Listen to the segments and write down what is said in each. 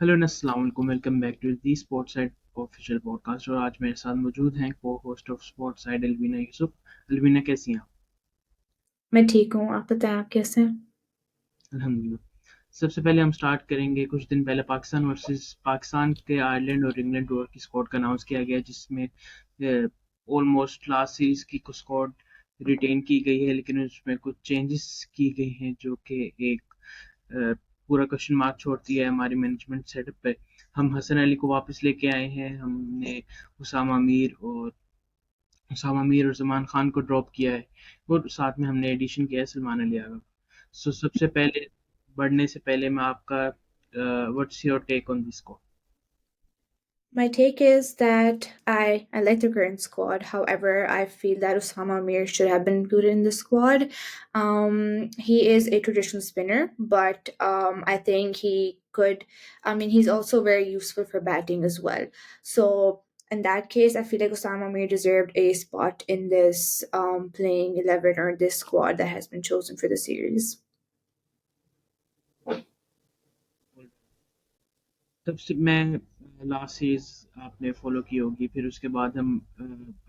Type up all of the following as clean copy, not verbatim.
Hello अस्सलाम वालेकुम, welcome back to the Sports Side official podcast. और आज मेरे साथ मौजूद हैं co host of Sports Side Alvina Yousuf. Alvina, कैसी हैं आप? मैं ठीक हूँ। आप बताएं, आप कैसे हैं? अल्हम्दुलिल्लाह। सबसे पहले हम स्टार्ट करेंगे, कुछ दिन पहले पाकिस्तान वर्सेस पाकिस्तान के आयरलैंड और इंग्लैंड टूर की स्क्वाड का अनाउंस किया गया, जिसमें ऑलमोस्ट लास्ट सीरीज की स्क्वाड रिटेन की गई है, लेकिन उसमें कुछ चेंजेस की गई हैं जो कि एक अ, पूरा क्वेश्चन मार्क छोड़ती है हमारी मैनेजमेंट सेटअप पे। हम हसन अली को वापस लेके आए हैं, हमने उसामा मीर और जमान खान को ड्रॉप किया है, और साथ में हमने एडिशन किया है सलमान अली आगा। सो सबसे पहले बढ़ने से पहले मैं आपका what's your take on this को? My take is that I like the current squad. However, I feel that Usama Mir should have been included in the squad. He is a traditional spinner, but I think he could. I mean, he's also very useful for batting as well. So in that case, I feel like Osama Mir deserved a spot in this playing 11 or this squad that has been chosen for the series. तब से मैं last series आपने follow की होगी, फिर उसके बाद हम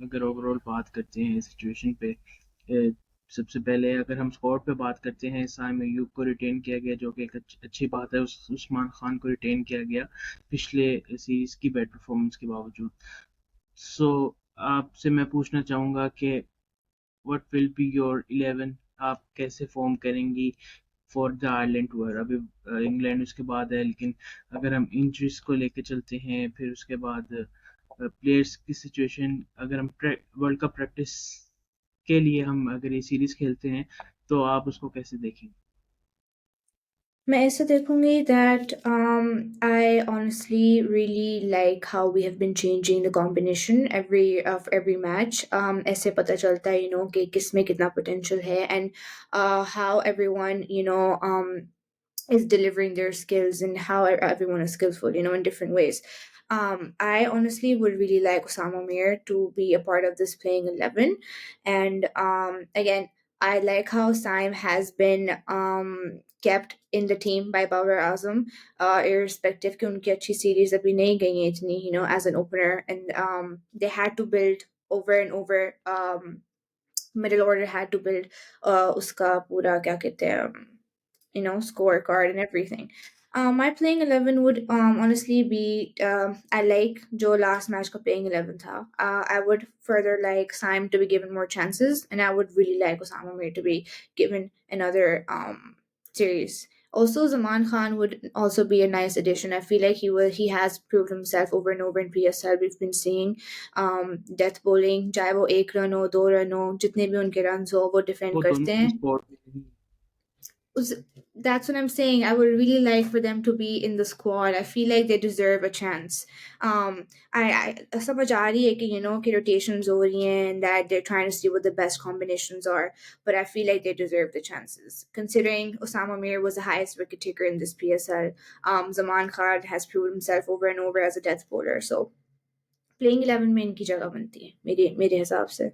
अगर ओवरऑल बात करते हैं सिचुएशन पे, सबसे पहले अगर हम स्क्वाड पे बात करते हैं, साइम अयूब को रिटेन किया गया, जो कि एक अच्छी बात है। उस्मान खान को रिटेन किया गया पिछले सीरीज की बैड परफॉर्मेंस के बावजूद। सो आपसे मैं पूछना चाहूँगा कि व्हाट विल बी योर 11, आप कैसे फॉर्म करेंगी फॉर द आयरलैंड टूर? अभी इंग्लैंड उसके बाद है, लेकिन अगर हम इंजरीज को लेके चलते हैं, फिर उसके बाद प्लेयर्स की सिचुएशन, अगर हम वर्ल्ड कप प्रैक्टिस के लिए हम अगर ये सीरीज खेलते हैं, तो आप उसको कैसे देखेंगे? मैं ऐसे देखूँगी that I honestly really like how we have been changing the combination every match. ऐसे पता चलता है कि किसमें कितना potential है, and how everyone is delivering their skills, and how everyone is skillful, in different ways. I honestly would really like Osama Mir to be a part of this playing 11. And again, I like how Saim has been kept in the team by Babar Azam, irrespective कि उनकी अच्छी series अभी नहीं गई हैं इतनी, as an opener. And they had to build over and over. Middle order had to build उसका पूरा क्या कहते हैं, scorecard and everything. My playing 11 would honestly be I like Joe last match ka playing 11 tha. I would further like Saim to be given more chances, and I would really like Osama Mir to be given another series. Also, Zaman Khan would also be a nice addition. I feel like he has proved himself over and over in PSL. We've been seeing death bowling, चाहे वो एक run हो, दो run हो, जितने भी उनके run हो वो डिफेंड वो करते दोनों हैं. स्पॉट में That's what I'm saying. I would really like for them to be in the squad. I feel like they deserve a chance. I समझ आ रही है कि कि rotations हो रही हैं, and that they're trying to see what the best combinations are, but I feel like they deserve the chances. Considering Osama Mir was the highest wicket taker in this PSL, Zaman Khan has proven himself over and over as a death bowler. So playing 11 में इनकी जगह बनती है मेरे हिसाब से.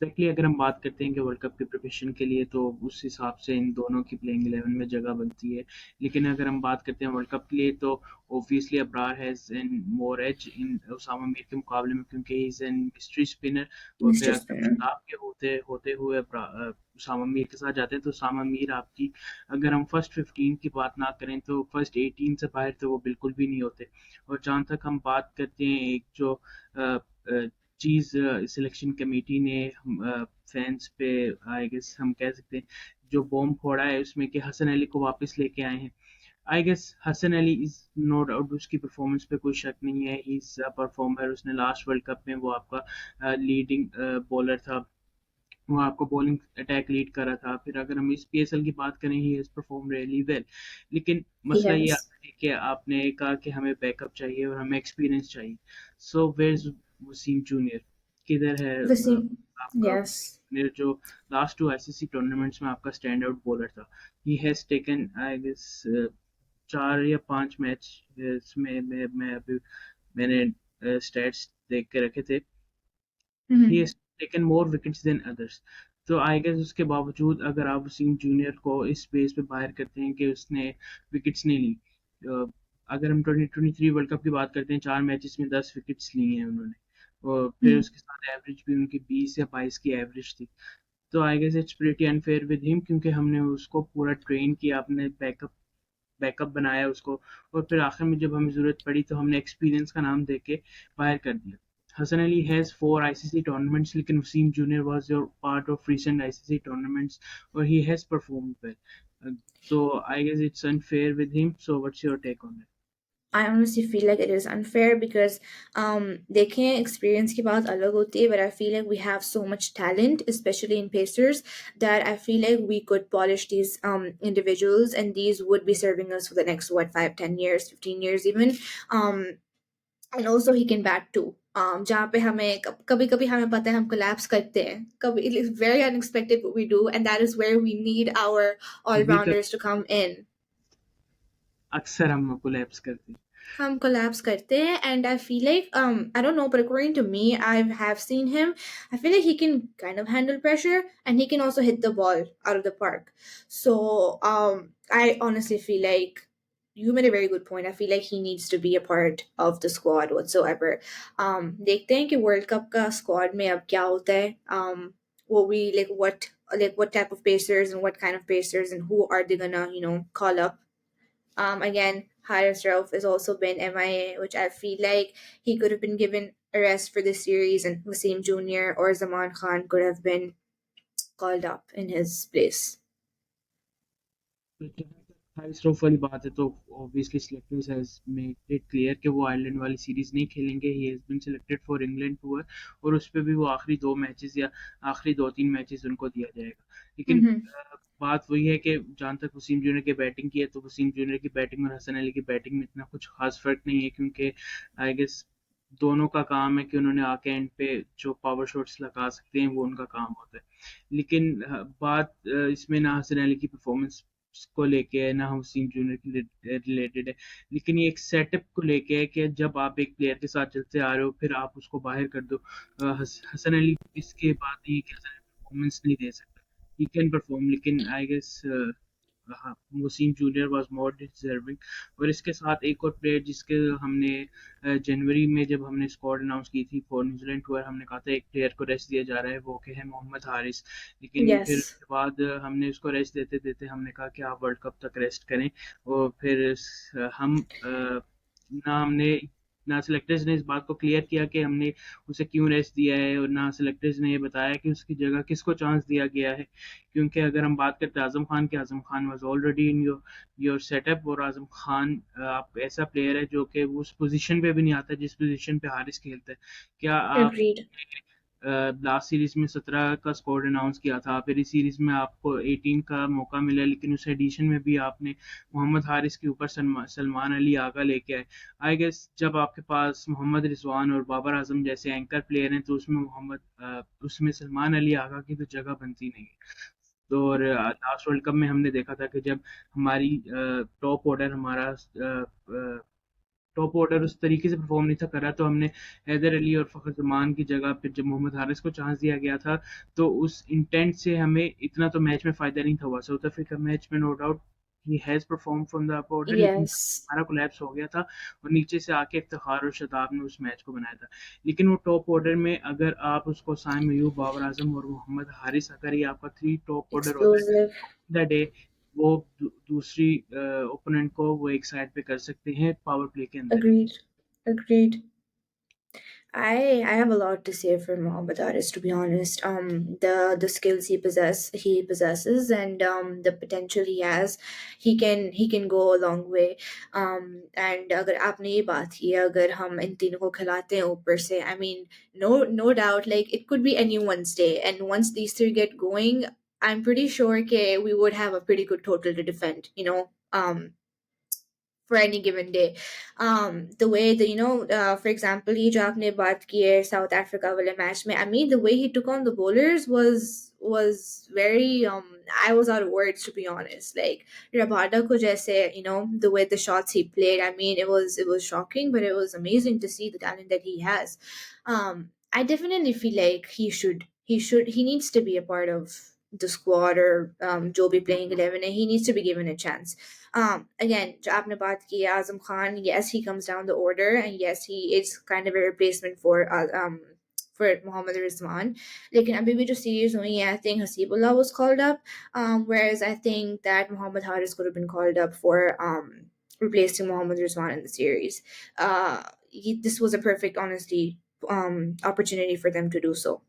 Exactly. अगर हम बात करते हैं कि वर्ल्ड कप की प्रिपरेशन के लिए, तो उस हिसाब से इन दोनों की प्लेइंग 11 में जगह बनती है। लेकिन अगर हम बात करते हैं वर्ल्ड कप के लिए, तो obviously Abrar has an more edge in Usama Mir के मुकाबले में, क्योंकि he is an mystery spinner. और फिर Mr. अगर हम Spinner. शताब के होते होते हुए उसामा मीर के साथ जाते हैं, तो उसामा मीर आपकी, अगर हम फर्स्ट 15 की बात ना करें, तो फर्स्ट 18 से बाहर तो वो बिल्कुल भी नहीं होते। और जहाँ तक हम बात करते हैं, एक जो चीज़ सिलेक्शन कमेटी ने फैंस पे, आई गेस हम कह सकते हैं, जो बॉम्ब फोड़ा है उसमें, कि हसन अली को वापस लेके आए हैं। I guess Hasan Ali is no doubt, उसकी परफॉर्मेंस पे कोई शक नहीं है, ही इज अ परफॉर्मर। उसने लास्ट वर्ल्ड कप में वो आपका लीडिंग बॉलर था, वो आपको बॉलिंग अटैक लीड कर रहा था। फिर अगर हम इस पीएसएल की बात करें, he has perform really well. लेकिन He मसला ये has. आता है कि आपने कहा कि हमें बैकअप चाहिए और हमें एक्सपीरियंस चाहिए। So where is Wasim junior? किधर है Vasim. आपका Yes. जूनियर, जो लास्ट टू आईसीसी टूर्नामेंट्स में आपका स्टैंड आउट बॉलर था? He has taken, I guess, 4 या 5 मैच में, मैं अभी मैंने स्टैट्स देख के रखे थे, ही Mhm. Has taken more wickets than others. तो आई गेस उसके बावजूद अगर आप वसीम जूनियर को इस बेस पे बाहर करते हैं कि उसने विकेट्स नहीं ली, अगर हम 2023 वर्ल्ड कप की बात करते हैं, 4 मैचेस में 10 विकेट्स लिए हैं उन्होंने, और फिर Hmm. उसके साथ एवरेज भी उनकी 20 या 22 की एवरेज थी। तो I guess it's pretty unfair with him, क्योंकि हमने उसको पूरा ट्रेन किया, अपने बैकअप बैकअप बनाया उसको, और फिर आखिर में जब हमें ज़रूरत पड़ी तो हमने एक्सपीरियंस का नाम दे के बाहर कर दिया। Hasan Ali has 4 ICC tournaments, लेकिन Wasim junior was your part of recent ICC tournaments, और he has performed well. So I guess it's unfair with him. So what's your take on it? I honestly feel like it is unfair because देखें experience की बात अलग होती है, but I feel like we have so much talent, especially in pacers, that I feel like we could polish these individuals, and these would be serving us for the next what 5, 10 years, 15 years even. Um, and also he can bat too. जहाँ पे हमें कभी कभी हमें पता है हम collapse करते हैं, कभी it is very unexpected what we do, and that is where we need our all कभी कभी rounders to come in. अक्सर हम कोलैप्स करते हैं। हम collapse करते हैं, and I feel like I don't know, but according to me, I have seen him. I feel like he can kind of handle pressure, and he can also hit the ball out of the park. So I honestly feel like you made a very good point. I feel like he needs to be a part of the squad whatsoever. देखते हैं कि World Cup का squad में अब क्या होता है. What we like what type of pacers and what kind of pacers and who are they gonna call up. Again, Haris Rauf has also been MIA, which I feel like he could have been given a rest for this series, and Wasim Jr. or Zaman Khan could have been called up in his place. High stroke वाली बात है तो obviously selectors has made it clear कि वो Ireland वाली series नहीं खेलेंगे। He has been selected for England tour, और उस पे भी वो आखिरी 2 मैचेस या आखिरी 2-3 मैचेस उनको दिया जाएगा। लेकिन Mm-hmm. बात वही है कि जहाँ तक वसीम जूनियर की बैटिंग की है, तो वसीम जूनियर की बैटिंग और हसन अली की बैटिंग में इतना कुछ खास फर्क नहीं है, क्योंकि आई गेस दोनों का काम है कि उन्होंने आके एंड पे जो पावर शॉट्स लगा सकते हैं वो उनका काम होता है। लेकिन बात इसमें ना हसन अली की परफॉर्मेंस को लेके है, ना वसीम जूनियर की रिलेटेड है, लेकिन ये एक सेटअप को लेके है कि जब आप एक प्लेयर के साथ चलते आ रहे हो फिर आप उसको बाहर कर दो। हसन अली इसके बाद नहीं कि हसन अली परफॉर्मेंस नहीं दे सकता, ही कैन परफॉर्म, लेकिन आई गेस हाँ, Waseem junior was more deserving. और इसके साथ एक और प्लेयर जिसके हमने जनवरी में जब हमने स्क्वाड अनाउंस की थी फॉर न्यूजीलैंड टूर, हमने कहा था एक प्लेयर को रेस्ट दिया जा रहा है, वो के है मोहम्मद हारिस। लेकिन फिर Yes, उसके बाद हमने उसको रेस्ट देते देते हमने कहा कि आप वर्ल्ड कप तक रेस्ट करें, और फिर हम ना हमने ना सेलेक्टर्स ने इस बात को क्लियर किया कि हमने उसे क्यों रेस्ट दिया है, और ना सेलेक्टर्स ने ये बताया कि उसकी जगह किसको चांस दिया गया है। क्योंकि अगर हम बात करते हैं आजम खान की, Azam Khan was already in your setup, और आजम खान आप ऐसा प्लेयर है जो कि वो उस पोजीशन पे भी नहीं आता जिस पोजीशन पे हारिस खेलता है। क्या आप agreed. लास्ट सीरीज में 17 का स्कोर अनाउंस किया था, फिर इस सीरीज में आपको 18 का मौका मिला, लेकिन उस एडिशन में भी आपने मोहम्मद हारिस के ऊपर सलमान अली आगा लेके आए। आई गेस जब आपके पास मोहम्मद रिजवान और बाबर आजम जैसे एंकर प्लेयर हैं तो उसमें सलमान अली आगा की तो जगह बनती नहीं है। तो और लास्ट वर्ल्ड कप में हमने देखा था कि जब हमारी टॉप ऑर्डर हमारा टॉप ऑर्डर उस तरीके से परफॉर्म नहीं था कर रहा, तो हमने हैदर अली और फ़खर जमान की जगह पे जब मोहम्मद हारिस को चांस दिया गया था, तो उस इंटेंट से हमें इतना तो मैच में फ़ायदा नहीं था हुआ। साउथ अफ्रीका मैच में no doubt he has perform from the upper order, लेकिन Yes, हमारा कोलैप्स हो गया था और नीचे से आके इफ्तिखार और शताब ने उस मैच को बनाया था। लेकिन वो टॉप ऑर्डर में अगर आप उसको साइम अयूब, बाबर आजम और मोहम्मद हारिस, अगर ये आपका 3 टॉप ऑर्डर होता है explosive. द डे, वो दूसरी ओपोनेंट को वो एक साइड पे कर सकते हैं पावर प्ले के अंदर ही। Agreed. Agreed. I have a lot to say for Mohammad Haris, to be honest. The skills he possesses, and the potential he has, he can go a long way. And अगर आपने ये बात की है, अगर हम इन तीनों को खिलाते हैं ऊपर से, I mean, no doubt, like it could be anyone's day, and once these three get going, I'm pretty sure we would have a pretty good total to defend. For any given day. The way that for example, he जो आपने बात की है South Africa वाले match में, I mean the way he took on the bowlers was very I was out of words, to be honest. Like Rabada ko jaise, the way the shots he played, I mean it was shocking, but it was amazing to see the talent that he has. I definitely feel like he needs to be a part of the squad or जो भी playing 11 है, he needs to be given a chance. Again, जो आपने बात की Azam Khan, yes, he comes down the order, and yes, he is kind of a replacement for Mohammad Rizwan. लेकिन अभी भी जो series हुई है, I think Hasibullah was called up, whereas I think that Mohammad Haris could have been called up for replacing Mohammad Rizwan in the series. This was a perfect, honestly, opportunity for them to do so.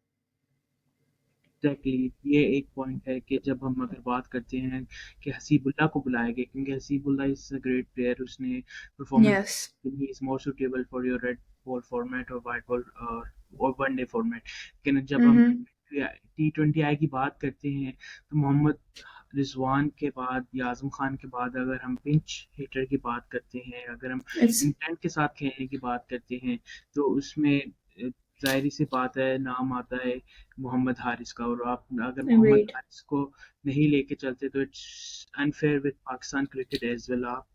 Exactly ये एक point है कि जब हम अगर बात करते हैं कि हसीबुल्ला को बुलाया गया, क्योंकि Haseebullah is a great player, उसने performance Yes. He is more suitable for your red ball format और वाइट बॉल और वनडे फॉर्मेट। लेकिन जब हम Mm-hmm. T20I की बात करते हैं तो मोहम्मद रिजवान के बाद या आजम खान के बाद अगर हम पिंच हिटर की बात करते हैं, अगर हम It's इंटेंट के साथ खेलने की बात करते हैं, तो उसमें जाहिर सी बात है नाम आता है मोहम्मद हारिस का। और आप अगर मोहम्मद agreed. हारिस को नहीं लेके चलते तो it's unfair with Pakistan cricket as well. आप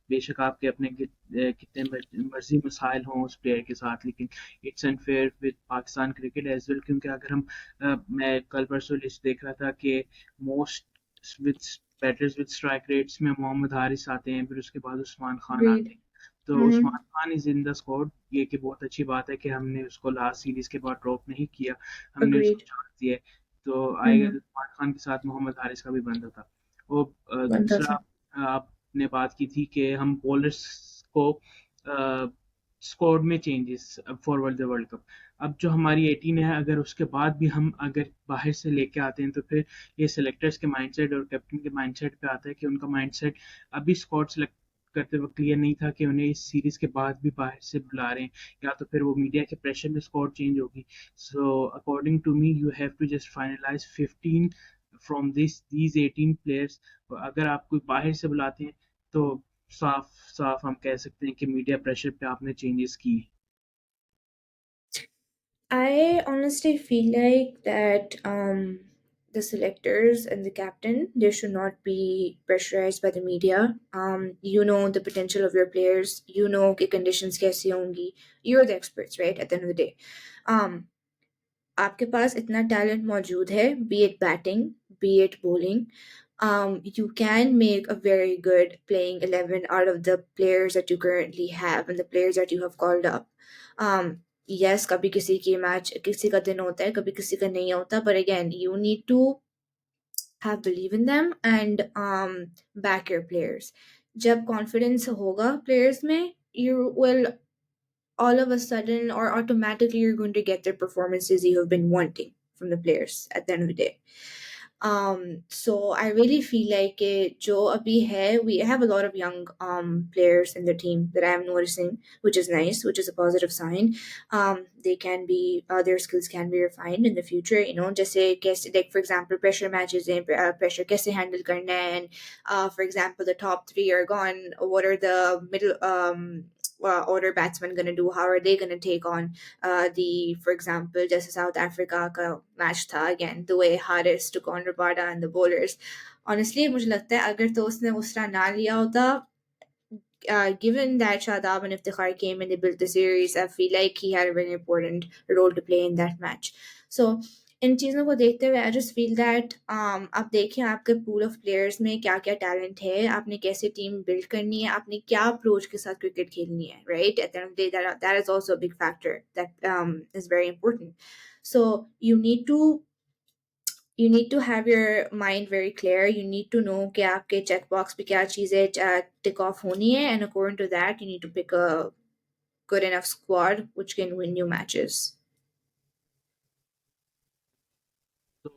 बेशक आपके अपने कितने मर्जी मसाइल हों उस प्लेयर के साथ, लेकिन it's unfair with Pakistan cricket as well. क्योंकि अगर हम मैं कल परसों लिस्ट देख रहा था कि most with batters with strike rates में मोहम्मद हारिस आते हैं, फिर उसके बाद उस्मान खान आते Agreed. हैं। तो Mm-hmm. Usman Khan is in the squad, ये कि बहुत अच्छी बात है कि हमने उसको लास्ट सीरीज के बाद ड्रॉप नहीं किया, हमने उसको Agreed. छोड़ दिया है। तो आई Mm-hmm. उस्मान खान के साथ मोहम्मद हारिस का भी बनता था। वो बनता दूसरा था। आपने बात की थी कि हम बॉलर्स को स्क्वाड में changes forward the world cup. अब जो हमारी 18 है, अगर उसके बाद भी हम अगर बाहर से लेके आते हैं तो फिर ये सिलेक्टर्स के माइंडसेट और कैप्टन के माइंडसेट पे आता है कि उनका माइंडसेट अभी स्क्वाड सेलेक्ट करते वक्त क्लियर नहीं था कि उन्हें इस सीरीज के बाद भी बाहर से बुला रहे हैं, या तो फिर वो मीडिया के प्रेशर में स्क्वाड चेंज होगी। So according to me you have to just finalise 15 from these 18 players. अगर आप कोई बाहर से बुलाते हैं तो साफ साफ हम कह सकते हैं कि मीडिया प्रेशर पे आपने चेंजेस की। I honestly feel like that the selectors and the captain, they should not be pressurized by the media. You know the potential of your players. You know the conditions कैसी होंगी. You're the experts, right? At the end of the day, um, आपके पास इतना talent मौजूद है, be it batting, be it bowling. You can make a very good playing 11 out of the players that you currently have and the players that you have called up. Yes, कभी किसी की match किसी का दिन होता है, कभी किसी का नहीं होता, but again, you need to have believe in them and back your players. जब confidence होगा players में, you will all of a sudden or automatically you're going to get the performances you have been wanting from the players at the end of the day. So I really feel like Jo Abhi hai, we have a lot of young players in the team that I'm noticing, which is nice, which is a positive sign. They can be their skills can be refined in the future. You know, just say like for example, pressure matches and pressure kaise handle karna hai, and for example, the top three are gone. What are the middle order batsmen going to do? How are they going to take on for example, just South Africa ka match tha again, the way Haris took on Rabada and the bowlers. Honestly, मुझे लगता है अगर तो उसने उस तरह ना लिया होता, given that Shadab and Iftikhar came and they built the series, I feel like he had a very important role to play in that match. So इन चीज़ों को देखते हुए I just feel that आप देखिए आपके pool of players में क्या क्या talent है, आपने कैसे team build करनी है, आपने क्या approach के साथ cricket खेलनी है, right? At the end of the day, that is also a big factor that is very important. So you need to have your mind very clear. You need to know कि आपके checkbox पे क्या चीज़ें tick off होनी है, and according to that, you need to pick a good enough squad which can win you matches. तो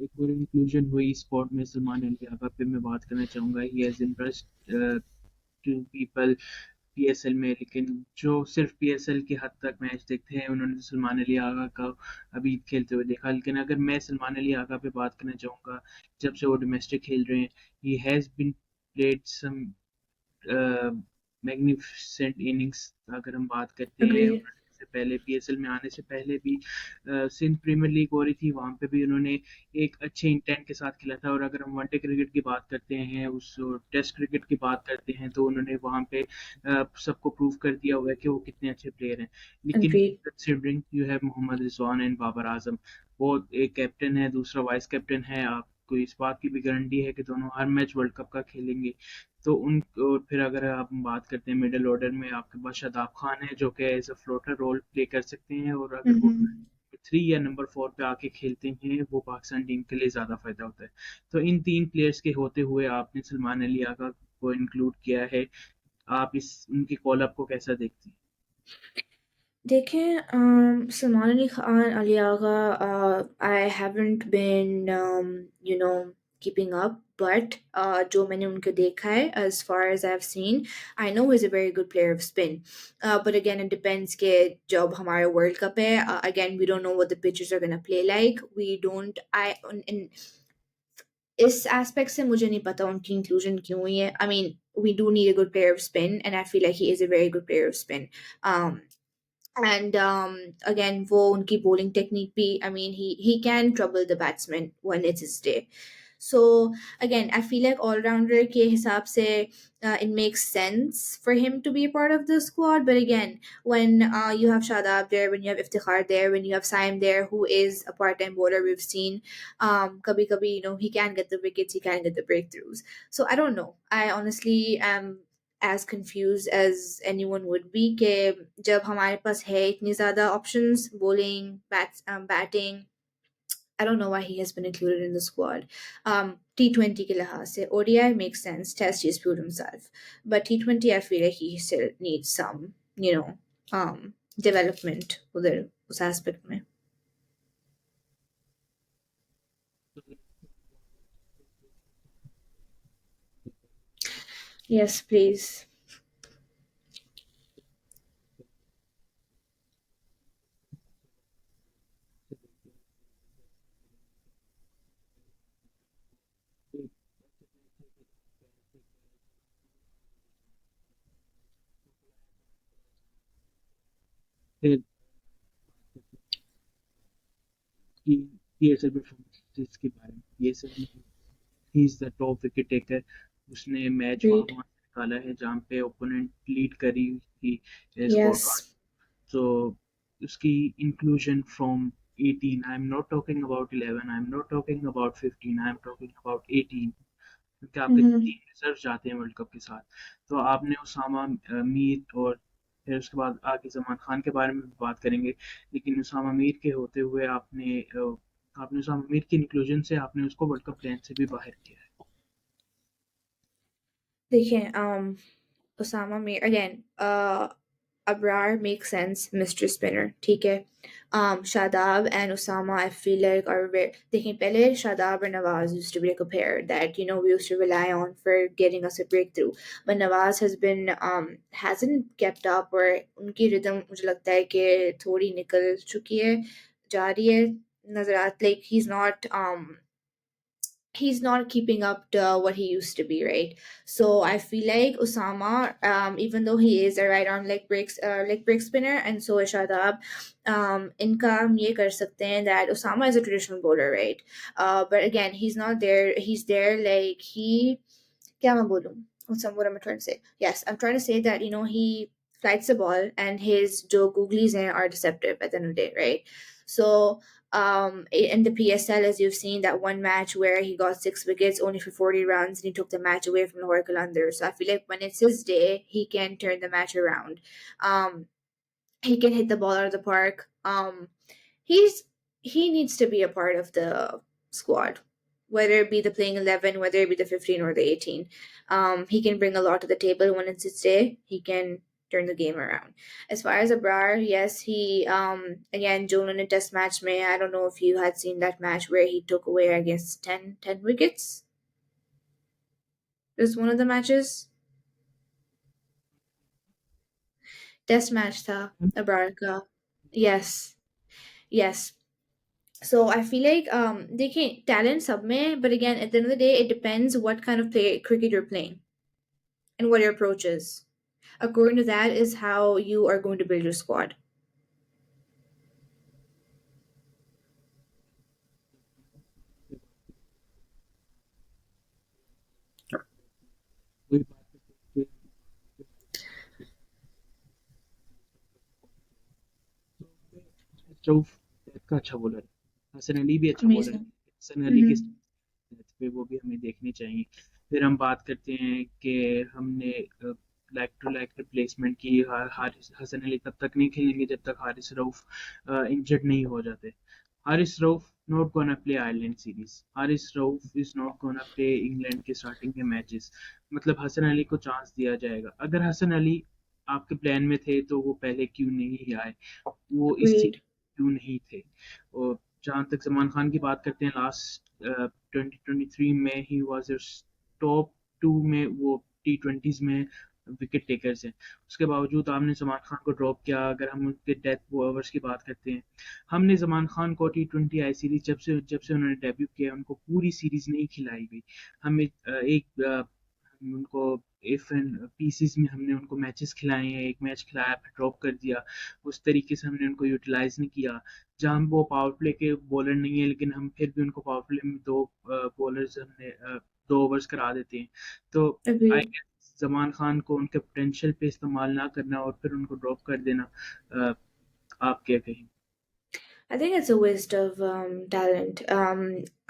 एक और इंक्लूजन हुई स्पॉट में सलमान अली आगा पे मैं बात करना चाहूँगा। He has impressed to people PSL में, लेकिन जो सिर्फ पीएसएल की हद तक मैच देखते हैं उन्होंने तो सलमान अली आगा का अभी खेलते हुए देखा। लेकिन अगर मैं सलमान अली आगा पे बात करना चाहूँगा, जब से वो डोमेस्टिक खेल रहे हैं, he has been played some magnificent innings. अगर हम बात करते हैं Agreed. से पहले, पीएसएल में आने से पहले भी सिंध प्रीमियर लीग हो रही थी, वहाँ पे भी उन्होंने एक अच्छे इंटेंट के साथ खेला था। और अगर हम वनडे क्रिकेट की बात करते हैं, उस टेस्ट क्रिकेट की बात करते हैं, तो उन्होंने वहाँ पे सबको प्रूव कर दिया हुआ है कि वो कितने अच्छे प्लेयर हैं। लेकिन Agreed. Considering you have Mohammad Rizwan and Babar Azam, वो एक कैप्टन है, दूसरा वाइस कैप्टन है, आपको इस बात की भी गारंटी है कि दोनों हर मैच वर्ल्ड कप का खेलेंगे। तो उन, और फिर अगर आप बात करते हैं मिडिल ऑर्डर में, आपके पास शादाब खान है जो कि as a floater role play कर सकते हैं, और अगर वो Mm-hmm. 3 या नंबर 4 पे आके खेलते हैं, वो पाकिस्तान टीम के लिए ज़्यादा फायदा होता है। तो इन 3 प्लेयर्स के होते हुए आपने सलमान अली आगा को इंक्लूड किया है, आप इस उनकी कॉल अप को कैसा देखते हैं? देखें, Salman Ali Khan Ali Agha, I haven't been keeping up, but जो मैंने उनको देखा है, as far as I've seen, I know he's a very good player of spin, but again it depends कि जब हमारा वर्ल्ड कप है, again we don't know what the pitches are gonna play like, we don't I in इस aspect से मुझे नहीं पता उनकी इंक्लूजन क्यों हुई है। I mean, we do need a good player of spin, and I feel like he is a very good player of spin. Um, and again, वो उनकी bowling technique भी, I mean, he can trouble the batsman when it's his day. So again, I feel like all-rounder के हिसाब से it makes sense for him to be a part of the squad. But again, when you have Shadab there, when you have Iftikhar there, when you have Saim there, who is a part-time bowler, we've seen kabhi kabhi, he can get the wickets, he can get the breakthroughs. So I don't know. I honestly am as confused as anyone would be कि जब हमारे पास है इतनी ज़्यादा options, bowling, batting, I don't know why he has been included in the squad. T20 के लिहाज से ODI makes sense. Test he's proved himself, but T20 I feel like he still needs some, development उधर उस aspect में. Yes, please. फिर की PSL performance के बारे में, पीएसएल में he is the top wicket taker. उसने मैच वहां Agreed. वहां से निकाला है जहाँ पे ओपोनेंट लीड करी थी स्कोर कार्ड। Yes. So उसकी inclusion from 18, I'm not talking about 11, I'm not talking about 15, I'm talking about 18, क्योंकि आपके Mm-hmm. 3 रिजर्व जाते हैं वर्ल्ड कप के साथ। तो आपने उसामा मीर, और फिर उसके बाद आगे सलमान खान के बारे में भी बात करेंगे, लेकिन उसामा मीर के होते हुए आपने उसामा मीर की इंक्लूजन से आपने उसको वर्ल्ड कप प्लान से भी बाहर किया है। देखिए, Osama Mir again. Abrar makes sense, Mr. Spinner. ठीक है. Shadab and Osama, I feel like are very. देखिए, पहले Shadab and Nawaz used to be like a pair that we used to rely on for getting us a breakthrough. But Nawaz has been hasn't kept up, or उनकी rhythm मुझे लगता है कि थोड़ी निकल चुकी है, जा रही है, नजरात, like he's not keeping up to what he used to be, right? So I feel like Osama, even though he is a right arm leg break spinner, and so is Shadab, इनका हम ये कर सकते हैं that Osama is a traditional bowler, right? But again, he's not there. He's there like क्या मैं बोलूं? What am I trying to say? Yes, I'm trying to say that he flights the ball and his जो googlies हैं are deceptive at the end of the day, right? So in the PSL, as you've seen, that one match where he got 6 wickets only for 40 runs and he took the match away from Lahore Qalandars. So I feel like when it's his day, he can turn the match around. Um, he can hit the ball out of the park. He's he needs to be a part of the squad, whether it be the playing 11, whether it be the 15 or the 18. He can bring a lot to the table when it's his day. He can turn the game around. As far as Abrar, yes, he again Joan in a test match may I don't know if you had seen that match where he took away I guess 10 wickets. It was one of the matches. Test match tha Abrar ka. Yes. Yes. So I feel like देखिए talent सब में, but again at the end of the day it depends what kind of cricket you're playing and what your approach is. According to that is how you are going to build your squad. Rauf death का अच्छा bowler है, हसन अली भी अच्छा bowler है। Amazing. Hasan Ali के Mm-hmm. Death पे वो भी हमें देखनी चाहिए। फिर हम बात करते हैं कि हमने लाइक टू लाइक रिप्लेसमेंट की। हारिस हसन अली तब तक नहीं खेलेंगे जब तक हारिस रऊफ इंजर्ड नहीं हो जाते। Haris Rauf not gonna play Ireland series. Haris Rauf is not gonna play England के स्टार्टिंग के मैचेस। मतलब हसन अली को चांस दिया जाएगा। अगर हसन अली आपके प्लान में थे तो वो पहले क्यों नहीं आए, वो इस सीरीज Agreed. क्यों नहीं थे। और जहाँ तक सलमान खान की बात करते हैं, लास्ट 2023 में ही वॉज टॉप टू में, वो T20s में विकेट टेकर्स हैं। उसके बावजूद आपने सलमान खान को ड्रॉप किया। अगर हम उनके डेथ ओवर्स की बात करते हैं, हमने सलमान खान को T20 आई सीरीज जब से उन्होंने डेब्यू किया उनको पूरी सीरीज नहीं खिलाई गई। हमें हम उनको इफ एंड पीसीस में हमने उनको मैचेस खिलाए हैं, एक मैच खिलाया फिर ड्रॉप कर दिया। उस तरीके से हमने उनको यूटिलाइज नहीं किया। जहाँ वो पावर प्ले के बॉलर नहीं है लेकिन हम फिर भी उनको पावर प्ले में दो बॉलर्स हमने 2 ओवर्स करा देते हैं। तो आई Agreed. गेस सलमान खान को उनके पोटेंशियल पे इस्तेमाल ना करना और फिर उनको ड्रॉप कर देना। अ, आप क्या कहें। I think it's a waste of talent.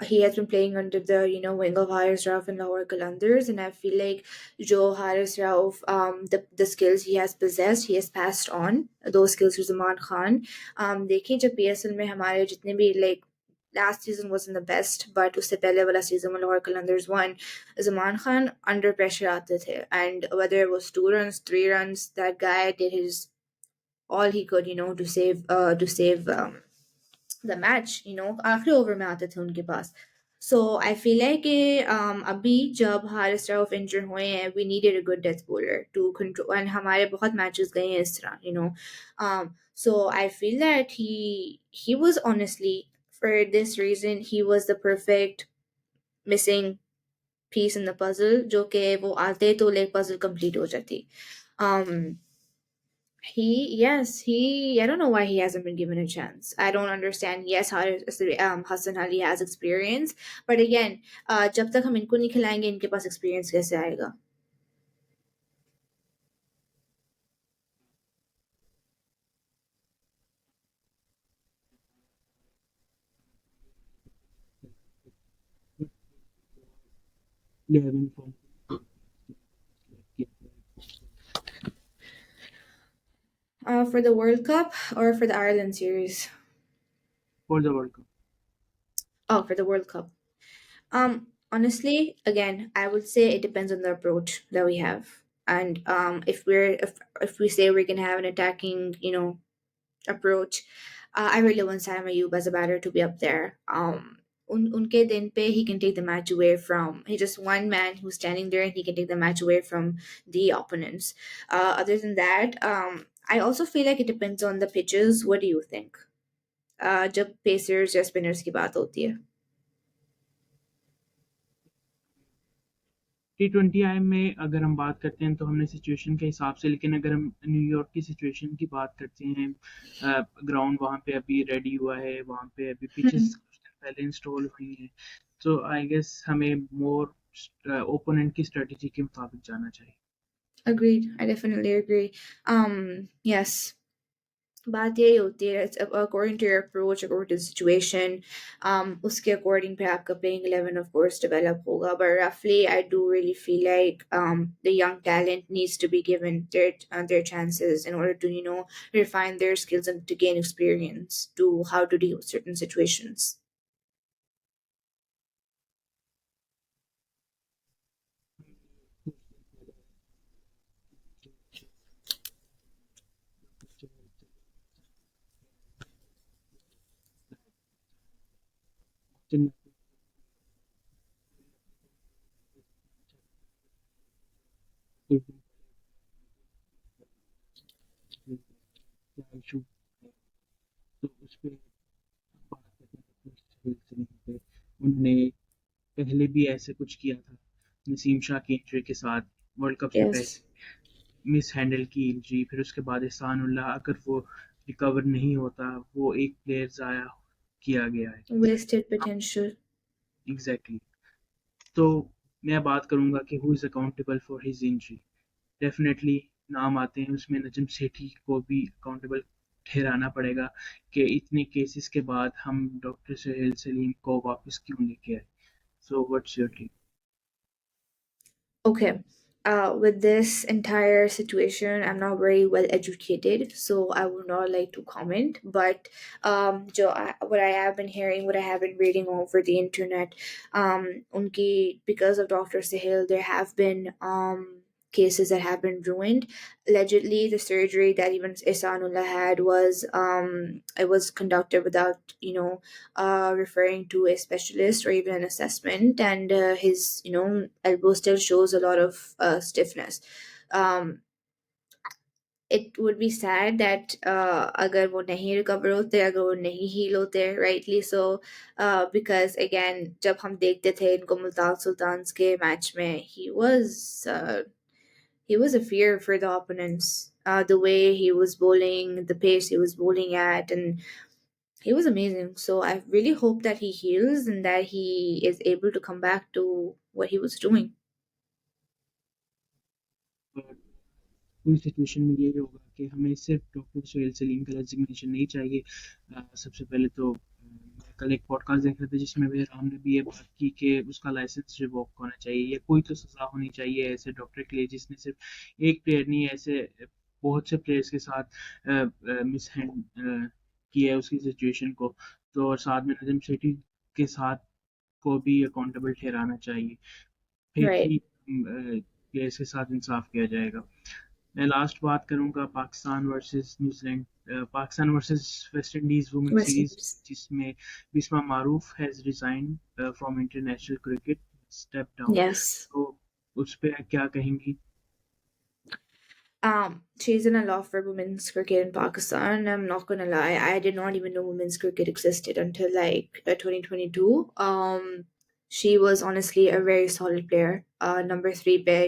He has been playing under the wing of Haris Rauf and Lahore Qalandars, and I feel like Joe Haris Rauf, the skills he has possessed, he has passed on those skills to Zaman Khan. देखिए जब PSL में हमारे जितने भी like last season wasn't the best, but उससे पहले वाला season में Lahore Qalandars won, Zaman Khan under pressure आते थे, and whether it was 2 runs, 3 runs, that guy did his all he could, to save the match आखिरी over में आते थे उनके पास. सो आई फील लाइक कि अभी जब हारिस रऊफ इंजर हुए हैं we needed a good death bowler to control, and हमारे बहुत मैचेस गए हैं इस तरह so I feel that he was honestly for this reason he was the perfect missing piece in the puzzle, जो कि वो आते तो लाइक पजल कंप्लीट हो जाती. um I don't know why he hasn't been given a chance. I don't understand. Yes, Hasan Ali has experience, but again, जब तक हम इनको नहीं खिलाएंगे इनके पास experience कैसे आएगा? 11 form For the World Cup or for the Ireland series? For the world cup. Oh, for the World Cup. Honestly, again, I would say it depends on the approach that we have, and if we say we're gonna have an attacking, approach. I really want Sam Ayub as a batter to be up there. Unke din pe he can take the match away from. He just one man who's standing there and he can take the match away from the opponents. Other than that, I also feel like it depends on the pitches. What do you think? जब pacers या spinners की बात होती है. T20I में अगर हम बात करते हैं तो हमने सिचुएशन के हिसाब से, लेकिन अगर हम न्यूयॉर्क की सिचुएशन की बात करते हैं, ग्राउंड वहाँ पे अभी रेडी हुआ है, वहाँ पे अभी पिचेस कुछ दिन पहले इंस्टॉल हुई हैं। तो आई गेस हमें मोर ओपोनेंट की स्ट्रेटजी के मुताबिक जाना चाहिए। Agreed. I definitely agree. Yes. बात यही होती है according to your approach, according to the situation, उसके according पे आपका playing 11 of course develop होगा, but roughly I do really feel like the young talent needs to be given their chances in order to refine their skills and to gain experience to how to deal with certain situations. तो उस पे बात करते हैं सोहेल सलीम पे। उन्होंने पहले भी ऐसे कुछ किया था नसीम शाह की इंजरी के साथ, वर्ल्ड कप से Yes. पहले मिस हैंडल की इंजरी, फिर उसके बाद एहसान उल्लाह, अगर वो रिकवर नहीं होता वो एक प्लेयर ज़ाया किया गया है। Wasted potential. Exactly exactly. तो मैं बात करूंगा कि who is accountable for his injury. Definitely नाम आते हैं उसमें, नजम सेठी को भी अकाउंटेबल ठहराना पड़ेगा कि इतने केसेस के बाद हम डॉक्टर सोहेल सलीम को वापस क्यों लेके आए. So what's your take? Okay. With this entire situation, I'm not very well educated, so I would not like to comment. But what I have been hearing, what I have been reading over the internet, because of Dr. Sahil, there have been cases that have been ruined. Allegedly, the surgery that even Ihsanullah had was it was conducted without referring to a specialist or even an assessment, and his elbow still shows a lot of stiffness. um, it would be sad that अगर वो नहीं recover होते, अगर वो नहीं heal होते rightly so, because again जब हम देखते थे इनको मुल्तान सुल्तान्स के मैच में, he was a fear for the opponents. The way he was bowling, the pace he was bowling at, and he was amazing. So I really hope that he heals and that he is able to come back to what he was doing. पूरी situation में यही होगा कि हमें सिर्फ doctor Sohail Salim का resignation नहीं चाहिए. सबसे पहले तो मैं कल एक पॉडकास्ट देख रहा था जिसमें राम ने भी ये बात की कि उसका लाइसेंस रिवोक होना चाहिए या कोई तो सजा होनी चाहिए ऐसे डॉक्टर के लिए जिसने सिर्फ एक प्लेयर नहीं ऐसे बहुत से प्लेयर्स के साथ मिस हैंड किया है उसकी सिचुएशन को. तो और साथ में नजम सेठी के साथ को भी अकाउंटेबल ठहराना चाहिए. फिर Right. ही प्लेयर्स के साथ इंसाफ किया जाएगा. मैं लास्ट बात करूंगा Pakistan versus New Zealand, Pakistan versus West Indies women West series Indies. जिसमें Bisma Maroof has resigned from international cricket, step down. Yes. तो उस पे क्या कहेंगी? She's in a law for women's cricket in Pakistan. I'm not gonna lie, I did not even know women's cricket existed until like 2022. She was honestly a very solid player. Number three pair,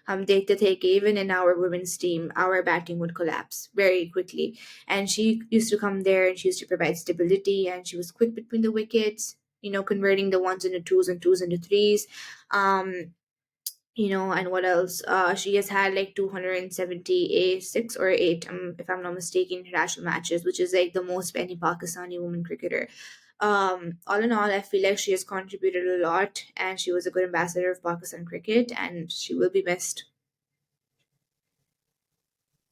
हम देखते थे कि even in our women's team, our batting would collapse very quickly. And she used to come there and she used to provide stability and she was quick between the wickets, converting the ones into twos and twos into threes. Um, and what else? She has had like 276 or 8, if I'm not mistaken, international matches, which is like the most by any Pakistani woman cricketer. All in all, I feel like she has contributed a lot, and she was a good ambassador of Pakistan cricket, and she will be missed.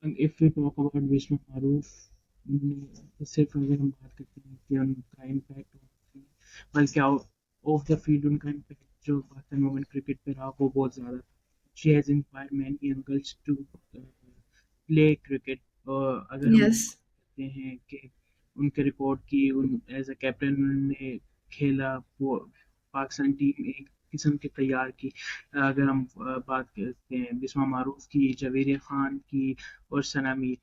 And if we talk about Vishnu Maroof, सिर्फ अगर हम बात करते हैं कि उनका impact बल्कि of the field उनका इम्पैक्ट जो पाकिस्तान वुमेन क्रिकेट पे रहा वो बहुत ज़्यादा था. She has inspired many young girls to play cricket. और अगर हम Yes. कहते हैं कि उनके रिकॉर्ड की उन एज अ कैप्टन उन्होंने खेला वो पाकिस्तान टीम एक किस्म की तैयार की. अगर हम बात करते हैं बिस्मा मारूफ की, जवेरिया खान की और सना Mir,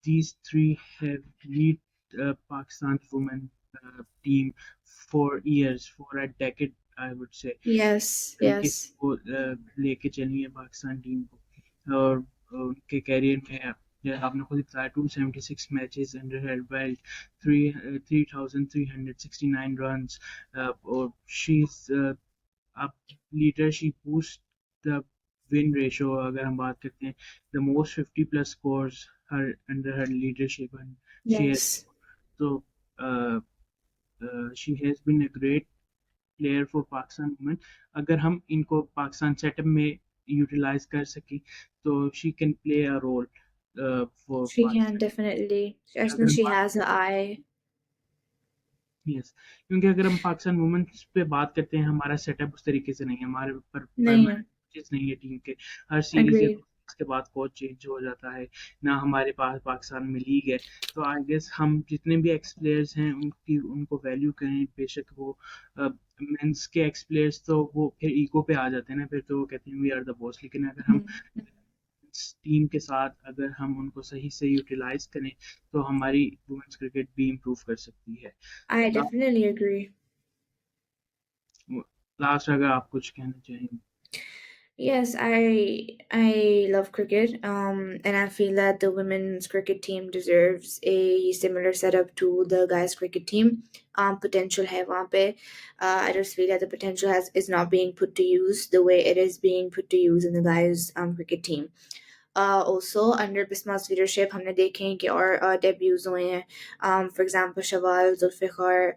these three have lead Pakistan women team for years, for a decade, I would say. Yes. तरीके से Yes. वो लेके चली है पाकिस्तान टीम को. और उनके कैरियर में आपने खुद बताया 276 matches under her belt, 3,369 runs. और she is up leader. She boosts the win ratio. अगर हम बात करते हैं the most 50 plus scores her under her leadership, and she has Yes. so she has been a great player for Pakistan women. अगर हम इनको Pakistan setup में utilise कर सकें तो she can play a role for She can Pakistan. definitely. I अगर think हम she बात has an eye. यस, क्योंकि अगर हम पाकिस्तान वुमेन्स पे बात करते हैं हमारा सेटअप उस तरीके से नहीं है. हमारे पर नहीं है. परमानेंट कोचेस नहीं है टीम के. हर सीरीज या Agreed. दो सीरीज के बाद कोच चेंज हो जाता है. ना हमारे पास पाकिस्तान में लीग है. तो आई गेस हम जितने भी एक्स प्लेयर्स हैं उनको वैल्यू करें. बेशक वो मेंस के एक्स प्लेयर्स तो वो फिर ईगो पे आ जाते हैं ना, फिर तो वो कहते हैं वी आर द बॉस. लेकिन अगर हम Mhm. टीम के साथ अगर हम उनको सही से यूटिलाइज करें तो हमारी वुमेन्स क्रिकेट भी इम्प्रूव कर सकती है. I definitely agree. लास्ट अगर आप कुछ कहना चाहेंगे? Yes, I love cricket, and I feel that the women's cricket team deserves a similar setup to the guys' cricket team. Potential है वहाँ पे. I just feel that the potential is not being put to use the way it is being put to use in the guys' cricket team. also under Bisma's leadership हमने देखे हैं कि और debuts हुए हैं. For example, Shawal Zulfiqar,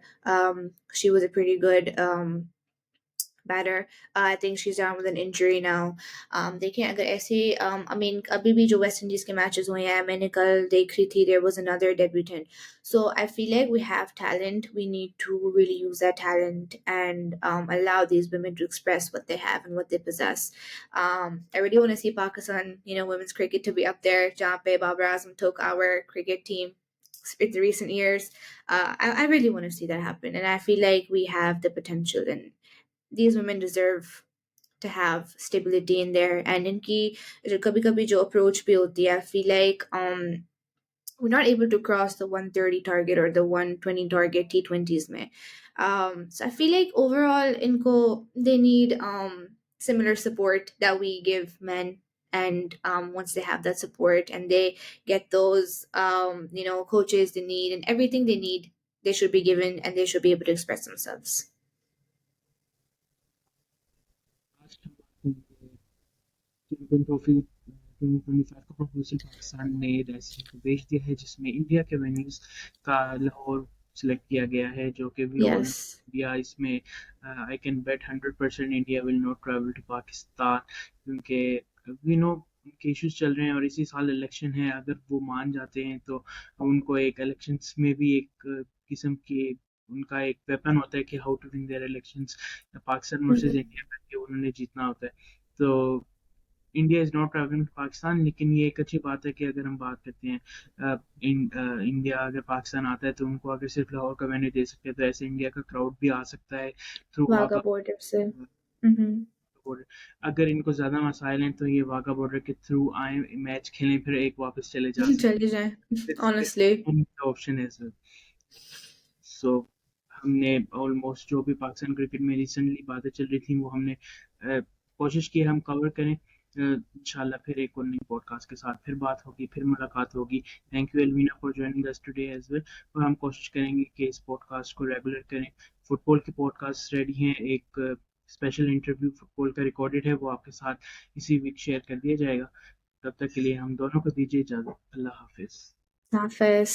she was a pretty good batter. I think she's down with an injury now. देखिए अगर ऐसे I mean अभी भी जो वेस्ट इंडीज के मैचेस हुए हैं मैंने कल देख रही थी there was another debutant. So I feel like we have talent. We need to really use that talent and allow these women to express what they have and what they possess. I really want to see Pakistan, women's cricket to be up there. जहाँ पे Babar Azam took our cricket team in the recent years. I really want to see that happen, and I feel like we have the potential and these women deserve to have stability in there and इनकी जो कभी-कभी जो approach भी होती है I feel like we're not able to cross the 130 target or the 120 target T20s में. So I feel like overall इनको they need similar support that we give men, and once they have that support and they get those coaches they need and everything they need, they should be given and they should be able to express themselves. Last हम बात करेंगे champion trophy 2025 का proposal Pakistan ने resident को भेज दिया है जिसमें इंडिया के वेन्यूज का लाहौर सिलेक्ट किया गया है जो कि वी ऑल Yes. इंडिया इसमें I can bet 100% India will not travel to Pakistan क्योंकि वी नो उनके इश्यूज चल रहे हैं और इसी साल इलेक्शन है अगर वो मान जाते हैं तो उनको एक इलेक्शंस में भी एक किस्म की उनका एक वेपन होता है कि how to win their elections Pakistan versus Mhm. India करके उन्होंने जीतना होता है तो India is not travelling to Pakistan लेकिन ये एक अच्छी बात है कि अगर हम बात करते हैं इंडिया अगर पाकिस्तान आता है तो उनको अगर सिर्फ लाहौर का वेन्यू दे सकते हैं तो ऐसे इंडिया का क्राउड भी आ सकता है थ्रू वाघा वाघा बॉर्डर से। हम्म। बॉर्डर अगर इनको ज़्यादा मसाइल हैं तो ये वाघा बॉर्डर के थ्रू आए मैच खेलें फिर एक वापस चले जा चले जाएं। ऑनेस्टली। सकते ऑप्शन है सर सो हमने ऑलमोस्ट जो भी पाकिस्तान क्रिकेट में रिसेंटली बातें चल रही थी वो हमने कोशिश की हम कवर करें इंशाल्लाह फिर एक और नई पॉडकास्ट के साथ फिर बात होगी फिर मुलाकात होगी thank you Alvina for joining us today as well और हम कोशिश करेंगे कि इस पॉडकास्ट को रेगुलर करें फुटबॉल की पॉडकास्ट रेडी हैं एक स्पेशल इंटरव्यू फुटबॉल का रिकॉर्डेड है वो आपके साथ इसी वीक शेयर कर दिया जाएगा तब तक के लिए हम दोनों को दीजिए इजाज़त अल्लाह हाफिज़ हाफिज।